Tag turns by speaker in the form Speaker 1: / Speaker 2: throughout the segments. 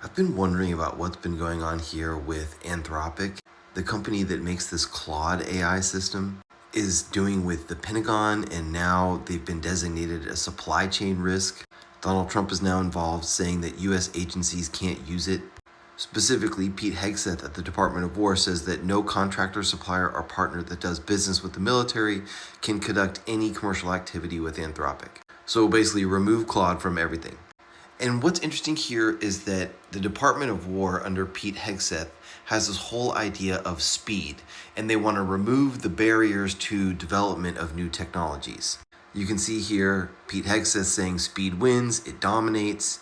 Speaker 1: I've been wondering about what's been going on here with Anthropic. The company that makes this Claude AI system is doing with the Pentagon, and now they've been designated a supply chain risk. Donald Trump is now involved, saying that U.S. agencies can't use it. Specifically, Pete Hegseth at the Department of War says that no contractor, supplier, or partner that does business with the military can conduct any commercial activity with Anthropic. So basically remove Claude from everything. And what's interesting here is that the Department of War under Pete Hegseth has this whole idea of speed, and they want to remove the barriers to development of new technologies. You can see here Pete Hegseth saying speed wins, it dominates.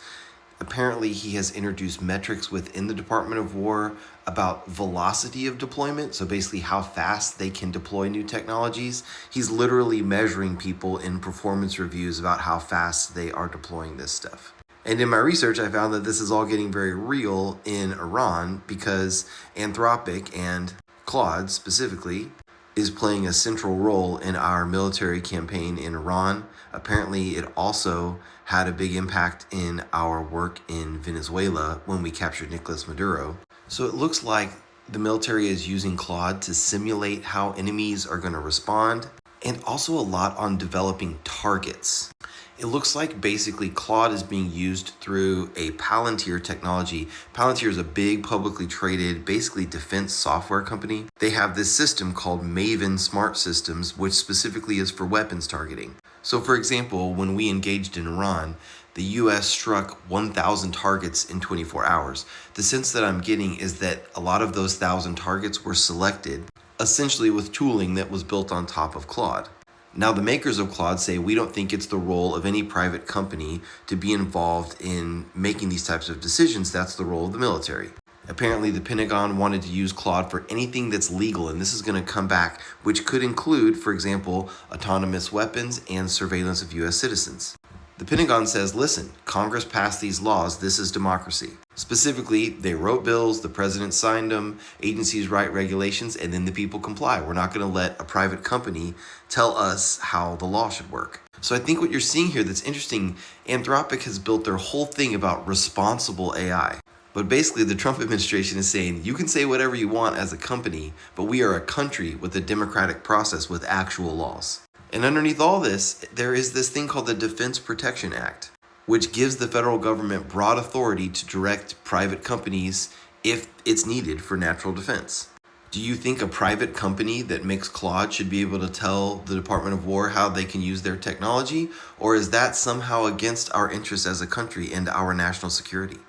Speaker 1: Apparently, he has introduced metrics within the Department of War about velocity of deployment, so basically how fast they can deploy new technologies. He's literally measuring people in performance reviews about how fast they are deploying this stuff. And in my research, I found that this is all getting very real in Iran because Anthropic and Claude specifically is playing a central role in our military campaign in Iran. Apparently, it also had a big impact in our work in Venezuela when we captured Nicolas Maduro. So it looks like the military is using Claude to simulate how enemies are going to respond, and also a lot on developing targets. It looks like basically Claude is being used through a Palantir technology. Palantir is a big publicly traded, basically defense software company. They have this system called Maven Smart Systems, which specifically is for weapons targeting. So for example, when we engaged in Iran, the US struck 1,000 targets in 24 hours. The sense that I'm getting is that a lot of those 1,000 targets were selected essentially with tooling that was built on top of Claude. Now, the makers of Claude say we don't think it's the role of any private company to be involved in making these types of decisions. That's the role of the military. Apparently, the Pentagon wanted to use Claude for anything that's legal, and this is going to come back, which could include, for example, autonomous weapons and surveillance of U.S. citizens. The Pentagon says, listen, Congress passed these laws, this is democracy. Specifically, they wrote bills, the president signed them, agencies write regulations, and then the people comply. We're not going to let a private company tell us how the law should work. So I think what you're seeing here that's interesting, Anthropic has built their whole thing about responsible AI. But basically, the Trump administration is saying, you can say whatever you want as a company, but we are a country with a democratic process with actual laws. And underneath all this, there is this thing called the Defense Protection Act, which gives the federal government broad authority to direct private companies if it's needed for natural defense. Do you think a private company that makes Claude should be able to tell the Department of War how they can use their technology? Or is that somehow against our interests as a country and our national security?